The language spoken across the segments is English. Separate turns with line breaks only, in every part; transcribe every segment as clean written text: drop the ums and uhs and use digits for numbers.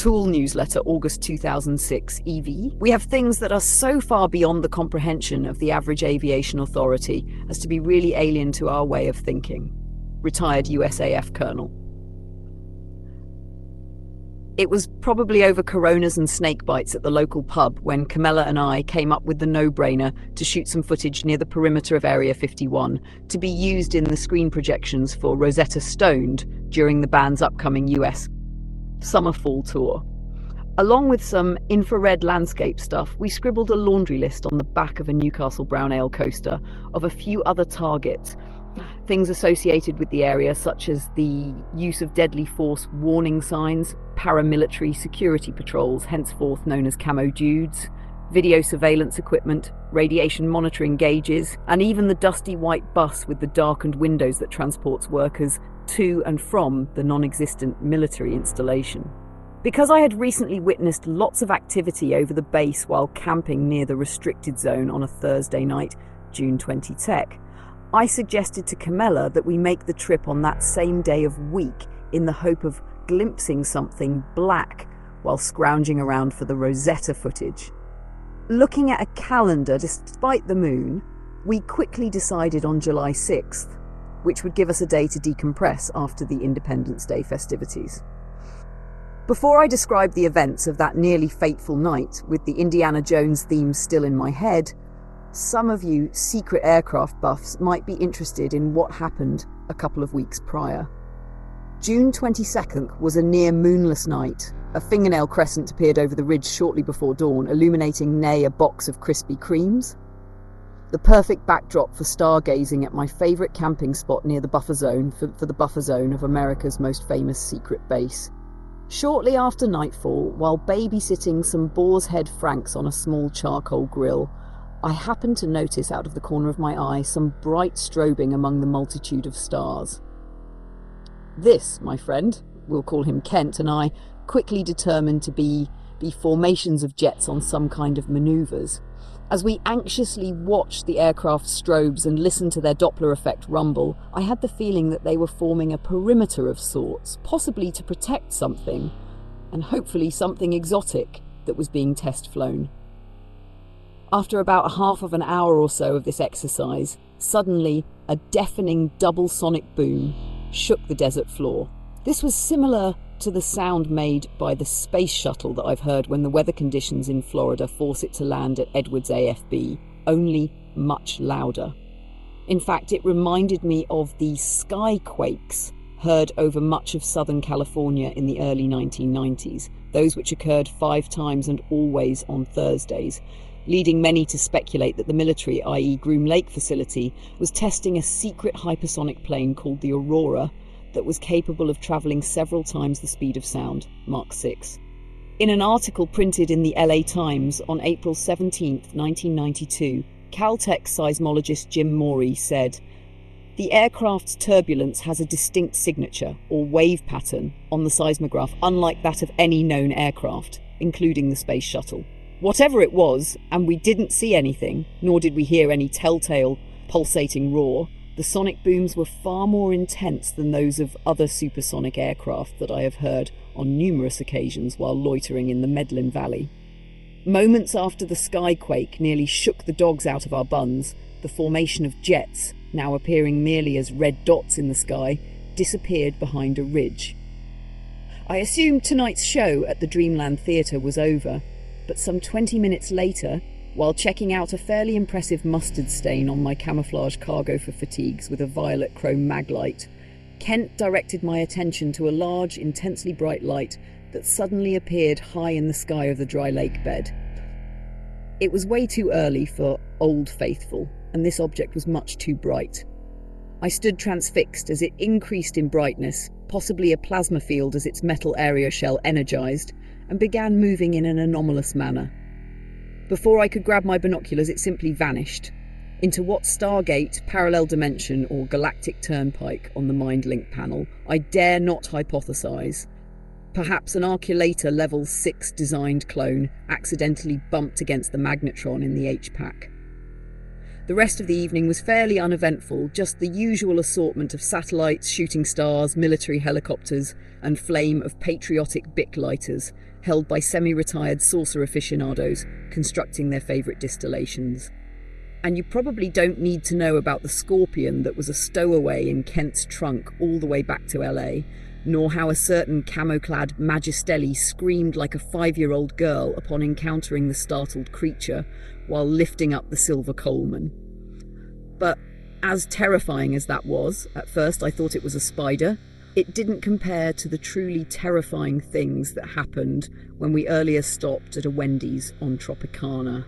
Tool newsletter, August 2006, EV. We have things that are so far beyond the comprehension of the average aviation authority as to be really alien to our way of thinking. Retired USAF Colonel. It was probably over Coronas and snake bites at the local pub when Camella and I came up with the no-brainer to shoot some footage near the perimeter of Area 51 to be used in the screen projections for Rosetta Stoned during the band's upcoming US summer-fall tour. Along with some infrared landscape stuff, we scribbled a laundry list on the back of a Newcastle Brown Ale coaster of a few other targets, things associated with the area such as the use of deadly force warning signs, paramilitary security patrols, henceforth known as camo dudes, video surveillance equipment, radiation monitoring gauges, and even the dusty white bus with the darkened windows that transports workers to and from the non-existent military installation. Because I had recently witnessed lots of activity over the base while camping near the restricted zone on a Thursday night, June 20 Tech, I suggested to Camella that we make the trip on that same day of week in the hope of glimpsing something black while scrounging around for the Rosetta footage. Looking at a calendar, despite the moon, we quickly decided on July 6th, which would give us a day to decompress after the Independence Day festivities. Before I describe the events of that nearly fateful night, with the Indiana Jones theme still in my head, some of you secret aircraft buffs might be interested in what happened a couple of weeks prior. June 22nd was a near moonless night. A fingernail crescent appeared over the ridge shortly before dawn, illuminating a box of Krispy Kremes. The perfect backdrop for stargazing at my favourite camping spot near the buffer zone for the buffer zone of America's most famous secret base. Shortly after nightfall, while babysitting some boar's head franks on a small charcoal grill, I happened to notice out of the corner of my eye some bright strobing among the multitude of stars. This, my friend, we'll call him Kent, and I quickly determined to be formations of jets on some kind of manoeuvres. As we anxiously watched the aircraft strobes and listened to their Doppler effect rumble, I had the feeling that they were forming a perimeter of sorts, possibly to protect something, and hopefully something exotic that was being test flown. After about half of an hour or so of this exercise, suddenly a deafening double sonic boom shook the desert floor. This was similar to the sound made by the space shuttle that I've heard when the weather conditions in Florida force it to land at Edwards AFB, only much louder. In fact, it reminded me of the skyquakes heard over much of Southern California in the early 1990s, those which occurred 5 times and always on Thursdays, leading many to speculate that the military, i.e. Groom Lake facility, was testing a secret hypersonic plane called the Aurora that was capable of travelling several times the speed of sound, Mach 6. In an article printed in the LA Times on April 17, 1992, Caltech seismologist Jim Morey said, "The aircraft's turbulence has a distinct signature, or wave pattern, on the seismograph unlike that of any known aircraft, including the space shuttle. Whatever it was, and we didn't see anything, nor did we hear any telltale, pulsating roar, the sonic booms were far more intense than those of other supersonic aircraft that I have heard on numerous occasions while loitering in the Medlin Valley. Moments after the skyquake nearly shook the dogs out of our buns, the formation of jets, now appearing merely as red dots in the sky, disappeared behind a ridge. I assumed tonight's show at the Dreamland Theatre was over, but some 20 minutes later, while checking out a fairly impressive mustard stain on my camouflage cargo for fatigues with a violet chrome maglite, Kent directed my attention to a large, intensely bright light that suddenly appeared high in the sky of the dry lake bed. It was way too early for Old Faithful, and this object was much too bright. I stood transfixed as it increased in brightness, possibly a plasma field as its metal area shell energized, and began moving in an anomalous manner. Before I could grab my binoculars, it simply vanished. Into what Stargate, parallel dimension, or galactic turnpike on the Mind Link panel, I dare not hypothesize. Perhaps an Arculator Level 6 designed clone accidentally bumped against the magnetron in the H-pack. The rest of the evening was fairly uneventful, just the usual assortment of satellites, shooting stars, military helicopters, and flame of patriotic Bic lighters, held by semi-retired saucer aficionados constructing their favourite distillations. And you probably don't need to know about the Scorpion that was a stowaway in Kent's trunk all the way back to LA, nor how a certain camo-clad Magistelli screamed like a 5-year-old girl upon encountering the startled creature while lifting up the silver Coleman. But as terrifying as that was, at first I thought it was a spider, it didn't compare to the truly terrifying things that happened when we earlier stopped at a Wendy's on Tropicana.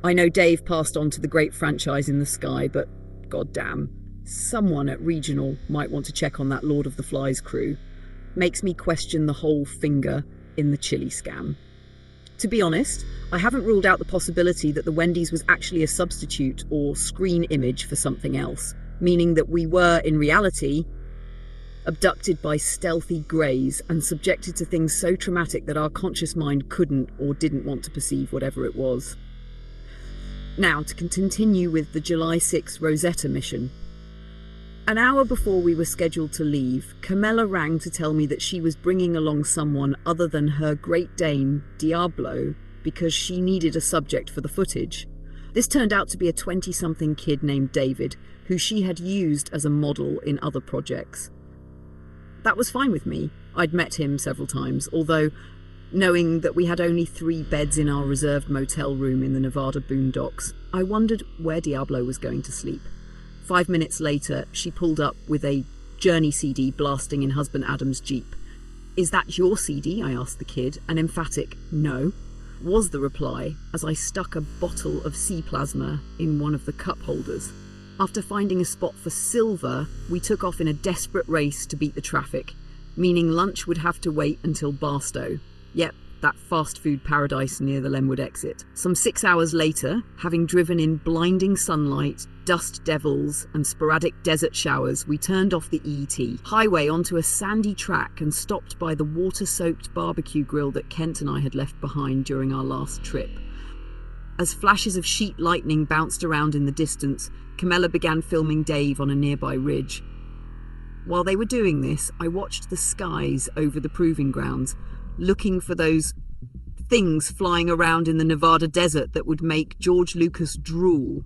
I know Dave passed on to the great franchise in the sky, but goddamn, someone at Regional might want to check on that Lord of the Flies crew. Makes me question the whole finger in the chili scam. To be honest, I haven't ruled out the possibility that the Wendy's was actually a substitute or screen image for something else, meaning that we were, in reality, abducted by stealthy greys and subjected to things so traumatic that our conscious mind couldn't or didn't want to perceive whatever it was. Now, to continue with the July 6 Rosetta mission. An hour before we were scheduled to leave, Camella rang to tell me that she was bringing along someone other than her Great Dane, Diablo, because she needed a subject for the footage. This turned out to be a 20-something kid named David, who she had used as a model in other projects. That was fine with me. I'd met him several times, although, knowing that we had only 3 beds in our reserved motel room in the Nevada boondocks, I wondered where Diablo was going to sleep. 5 minutes later, she pulled up with a Journey CD blasting in husband Adam's Jeep. "Is that your CD?" I asked the kid, an emphatic "no" was the reply as I stuck a bottle of sea plasma in one of the cup holders. After finding a spot for silver, we took off in a desperate race to beat the traffic, meaning lunch would have to wait until Barstow. Yep, that fast food paradise near the Lenwood exit. Some 6 hours later, having driven in blinding sunlight, dust devils and sporadic desert showers, we turned off the ET highway onto a sandy track and stopped by the water-soaked barbecue grill that Kent and I had left behind during our last trip. As flashes of sheet lightning bounced around in the distance, Camella began filming Dave on a nearby ridge. While they were doing this, I watched the skies over the proving grounds, looking for those things flying around in the Nevada desert that would make George Lucas drool.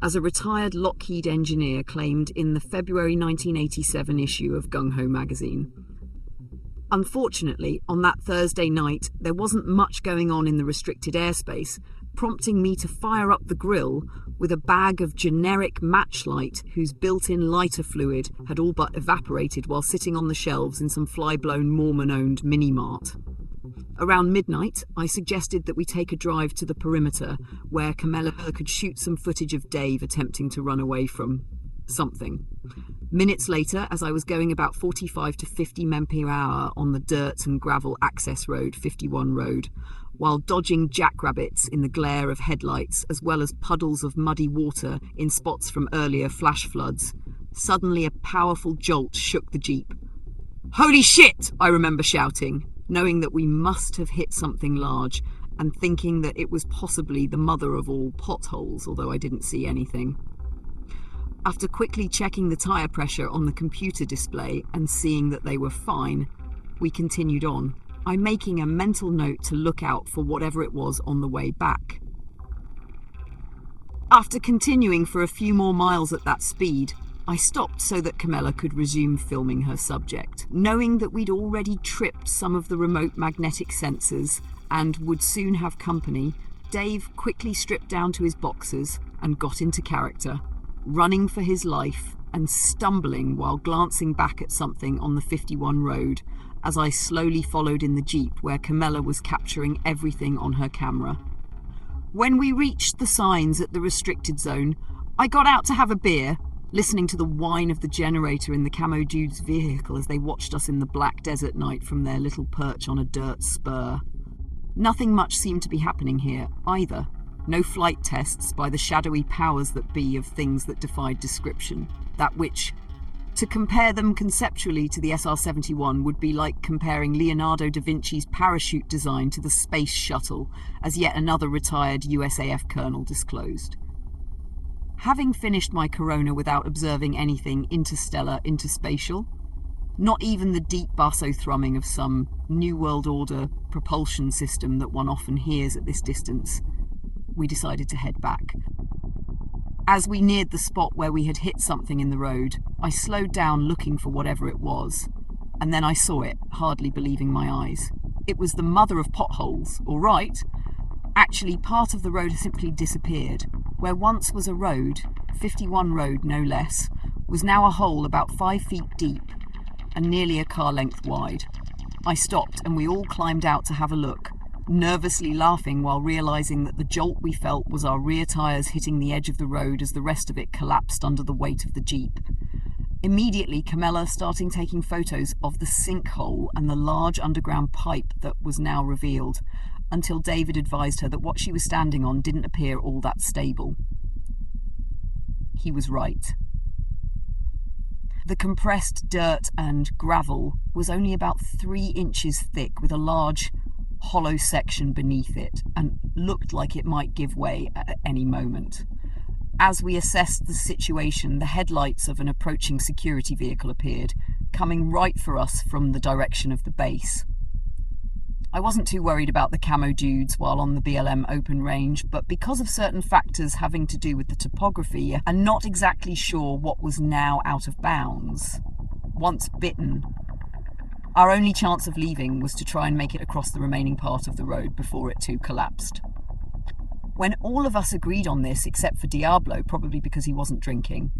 As a retired Lockheed engineer claimed in the February 1987 issue of Gung Ho magazine. Unfortunately, on that Thursday night, there wasn't much going on in the restricted airspace, prompting me to fire up the grill with a bag of generic matchlight whose built-in lighter fluid had all but evaporated while sitting on the shelves in some fly-blown Mormon-owned mini-mart. Around midnight, I suggested that we take a drive to the perimeter, where Camella could shoot some footage of Dave attempting to run away from something. Minutes later, as I was going about 45 to 50 mph on the dirt and gravel access road, 51 Road, while dodging jackrabbits in the glare of headlights, as well as puddles of muddy water in spots from earlier flash floods, suddenly a powerful jolt shook the Jeep. "Holy shit!" I remember shouting, knowing that we must have hit something large, and thinking that it was possibly the mother of all potholes, although I didn't see anything. After quickly checking the tyre pressure on the computer display and seeing that they were fine, we continued on. I'm making a mental note to look out for whatever it was on the way back. After continuing for a few more miles at that speed, I stopped so that Camella could resume filming her subject. Knowing that we'd already tripped some of the remote magnetic sensors and would soon have company, Dave quickly stripped down to his boxers and got into character, running for his life and stumbling while glancing back at something on the 51 Road, as I slowly followed in the Jeep where Camella was capturing everything on her camera. When we reached the signs at the restricted zone, I got out to have a beer, listening to the whine of the generator in the camo dude's vehicle as they watched us in the black desert night from their little perch on a dirt spur. Nothing much seemed to be happening here either. No flight tests by the shadowy powers that be of things that defied description, that which, to compare them conceptually to the SR-71 would be like comparing Leonardo da Vinci's parachute design to the space shuttle, as yet another retired USAF colonel disclosed. Having finished my Corona without observing anything interstellar, interspatial, not even the deep basso thrumming of some New World Order propulsion system that one often hears at this distance, we decided to head back. As we neared the spot where we had hit something in the road, I slowed down looking for whatever it was, and then I saw it, hardly believing my eyes. It was the mother of potholes, all right. Actually, part of the road had simply disappeared. Where once was a road, 51 road no less, was now a hole about 5 feet deep and nearly a car length wide. I stopped and we all climbed out to have a look, nervously laughing while realising that the jolt we felt was our rear tyres hitting the edge of the road as the rest of it collapsed under the weight of the Jeep. Immediately, Camella started taking photos of the sinkhole and the large underground pipe that was now revealed, until David advised her that what she was standing on didn't appear all that stable. He was right. The compressed dirt and gravel was only about 3 inches thick with a large hollow section beneath it and looked like it might give way at any moment. As we assessed the situation, the headlights of an approaching security vehicle appeared, coming right for us from the direction of the base. I wasn't too worried about the camo dudes while on the BLM open range, but because of certain factors having to do with the topography and not exactly sure what was now out of bounds, once bitten, our only chance of leaving was to try and make it across the remaining part of the road before it too collapsed. When all of us agreed on this, except for Diablo, probably because he wasn't drinking,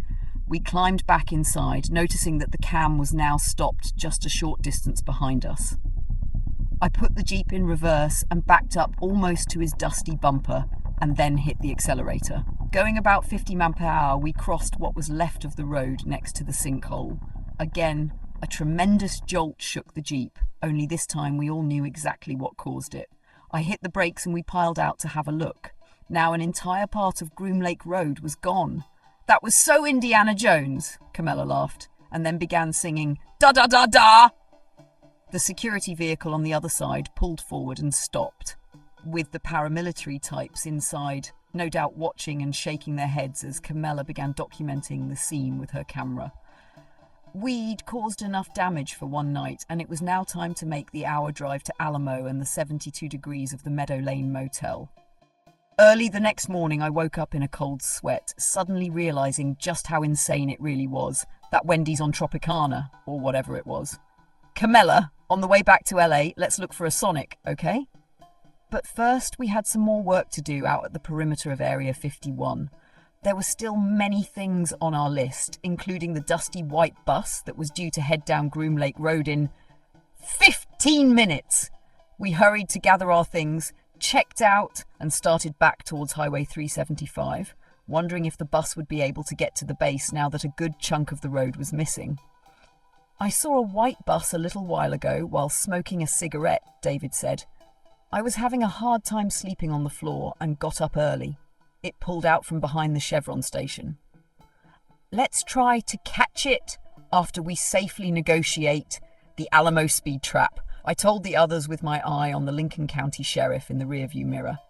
we climbed back inside, noticing that the cam was now stopped just a short distance behind us. I put the Jeep in reverse and backed up almost to his dusty bumper and then hit the accelerator. Going about 50 mph, we crossed what was left of the road next to the sinkhole. Again, a tremendous jolt shook the Jeep, only this time we all knew exactly what caused it. I hit the brakes and we piled out to have a look. Now an entire part of Groom Lake Road was gone. "That was so Indiana Jones," Camella laughed, and then began singing, "Da da da da!" The security vehicle on the other side pulled forward and stopped, with the paramilitary types inside, no doubt watching and shaking their heads as Camella began documenting the scene with her camera. We'd caused enough damage for one night, and it was now time to make the hour drive to Alamo and the 72 degrees of the Meadow Lane Motel. Early the next morning, I woke up in a cold sweat, suddenly realising just how insane it really was, that Wendy's on Tropicana, or whatever it was. "Camella, on the way back to LA, let's look for a Sonic, okay?" But first, we had some more work to do out at the perimeter of Area 51. There were still many things on our list, including the dusty white bus that was due to head down Groom Lake Road in 15 minutes. We hurried to gather our things, checked out, and started back towards Highway 375, wondering if the bus would be able to get to the base now that a good chunk of the road was missing. "I saw a white bus a little while ago while smoking a cigarette," David said. "I was having a hard time sleeping on the floor and got up early. It pulled out from behind the Chevron station. Let's try to catch it after we safely negotiate the Alamo speed trap," I told the others with my eye on the Lincoln County Sheriff in the rearview mirror.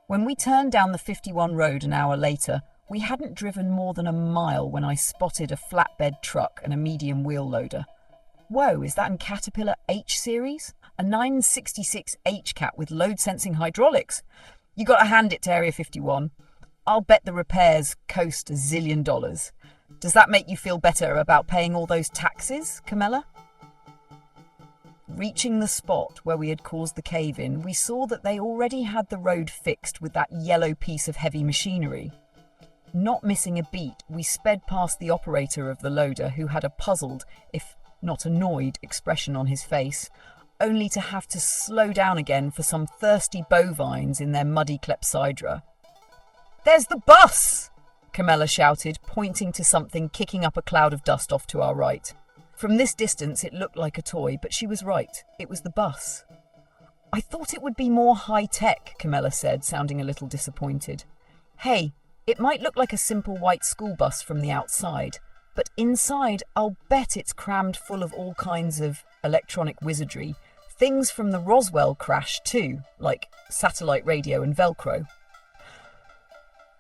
When we turned down the 51 road an hour later, we hadn't driven more than a mile when I spotted a flatbed truck and a medium wheel loader. Whoa, is that in Caterpillar H series? A 966 H-Cat with load-sensing hydraulics. You gotta hand it to Area 51. I'll bet the repairs cost $1 zillion. Does that make you feel better about paying all those taxes, Camella? Reaching the spot where we had caused the cave-in, we saw that they already had the road fixed with that yellow piece of heavy machinery. Not missing a beat, we sped past the operator of the loader, who had a puzzled, if not annoyed, expression on his face, only to have to slow down again for some thirsty bovines in their muddy clepsydra. "There's the bus!" Camella shouted, pointing to something kicking up a cloud of dust off to our right. From this distance it looked like a toy, but she was right. It was the bus. "I thought it would be more high-tech," Camella said, sounding a little disappointed. "Hey, it might look like a simple white school bus from the outside, but inside I'll bet it's crammed full of all kinds of electronic wizardry. Things from the Roswell crash too, like satellite radio and Velcro."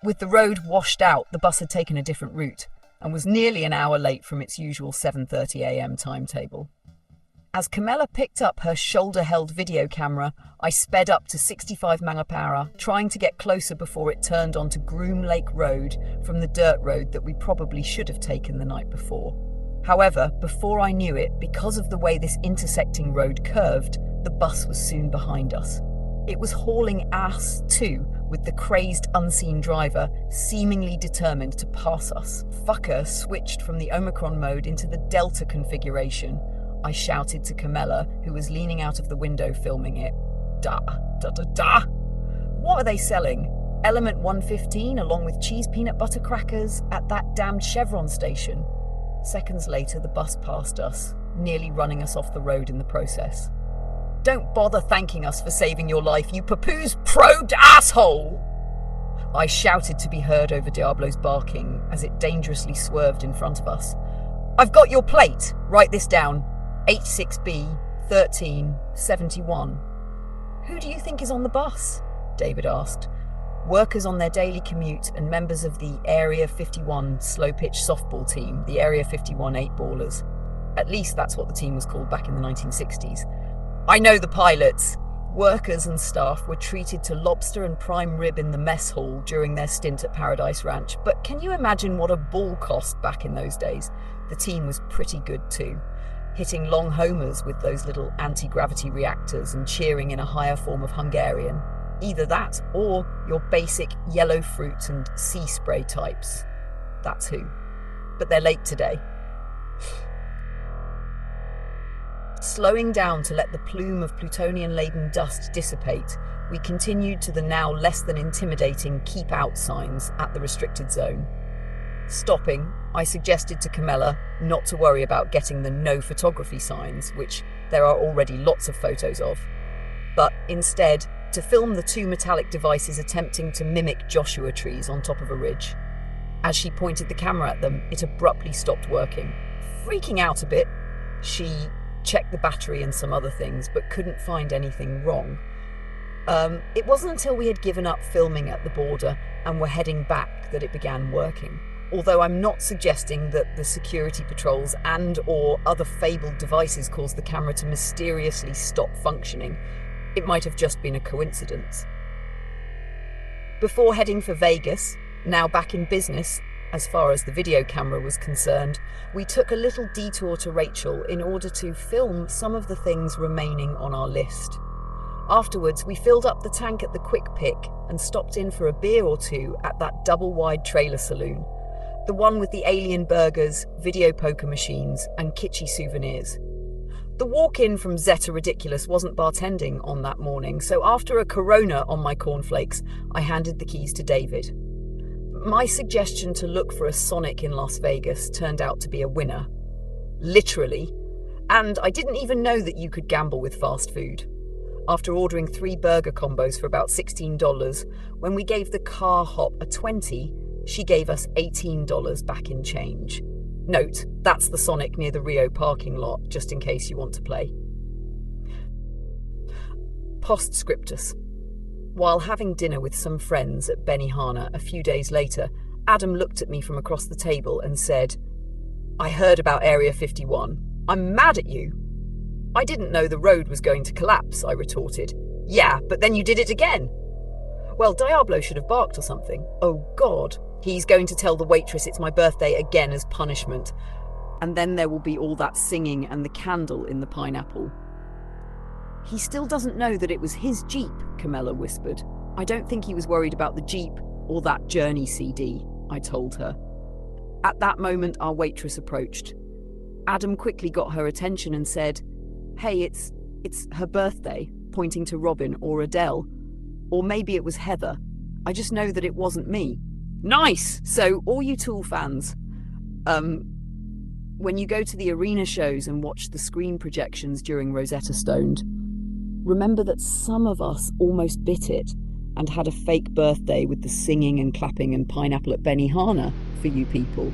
With the road washed out, the bus had taken a different route and was nearly an hour late from its usual 7:30 a.m. timetable. As Camella picked up her shoulder-held video camera, I sped up to 65 mph, trying to get closer before it turned onto Groom Lake Road from the dirt road that we probably should have taken the night before. However, before I knew it, because of the way this intersecting road curved, the bus was soon behind us. It was hauling ass too, with the crazed, unseen driver seemingly determined to pass us. Fucker switched from the Omicron mode into the Delta configuration. I shouted to Camella, who was leaning out of the window filming it. Da, da, da, da. What are they selling? Element 115 along with cheese peanut butter crackers at that damned Chevron station. Seconds later, the bus passed us, nearly running us off the road in the process. Don't bother thanking us for saving your life, you papoose probed asshole! I shouted to be heard over Diablo's barking as it dangerously swerved in front of us. I've got your plate. Write this down. H6B 1371. Who do you think is on the bus? David asked. Workers on their daily commute and members of the Area 51 slow-pitch softball team, the Area 51 8-ballers. At least that's what the team was called back in the 1960s. I know the pilots. Workers and staff were treated to lobster and prime rib in the mess hall during their stint at Paradise Ranch, but can you imagine what a ball cost back in those days? The team was pretty good too, hitting long homers with those little anti-gravity reactors and cheering in a higher form of Hungarian. Either that or your basic yellow fruit and sea spray types. That's who. But they're late today. Slowing down to let the plume of plutonium-laden dust dissipate, we continued to the now less than intimidating keep out signs at the restricted zone. Stopping, I suggested to Camella not to worry about getting the no photography signs, which there are already lots of photos of, but instead to film the two metallic devices attempting to mimic Joshua trees on top of a ridge. As she pointed the camera at them, it abruptly stopped working. Freaking out a bit, she checked the battery and some other things, but couldn't find anything wrong. It wasn't until we had given up filming at the border and were heading back that it began working. Although I'm not suggesting that the security patrols and or other fabled devices caused the camera to mysteriously stop functioning. It might have just been a coincidence. Before heading for Vegas, now back in business, as far as the video camera was concerned, we took a little detour to Rachel in order to film some of the things remaining on our list. Afterwards, we filled up the tank at the Quick Pick and stopped in for a beer or two at that double-wide trailer saloon, the one with the alien burgers, video poker machines, and kitschy souvenirs. The walk-in from Zeta Ridiculous wasn't bartending on that morning, so after a Corona on my cornflakes, I handed the keys to David. My suggestion to look for a Sonic in Las Vegas turned out to be a winner. Literally. And I didn't even know that you could gamble with fast food. After ordering 3 burger combos for about $16, when we gave the car hop a 20, she gave us $18 back in change. Note, that's the Sonic near the Rio parking lot, just in case you want to play. Postscriptus. While having dinner with some friends at Benihana a few days later, Adam looked at me from across the table and said, "I heard about Area 51. I'm mad at you." "I didn't know the road was going to collapse," I retorted. "Yeah, but then you did it again." "Well, Diablo should have barked or something." "Oh God, he's going to tell the waitress it's my birthday again as punishment. And then there will be all that singing and the candle in the pineapple." "He still doesn't know that it was his Jeep," Camella whispered. "I don't think he was worried about the Jeep or that Journey CD," I told her. At that moment, our waitress approached. Adam quickly got her attention and said, "Hey, it's her birthday," pointing to Robin or Adele. Or maybe it was Heather. I just know that it wasn't me. Nice! So, all you Tool fans, when you go to the arena shows and watch the screen projections during Rosetta Stoned, remember that some of us almost bit it and had a fake birthday with the singing and clapping and pineapple at Benihana for you people.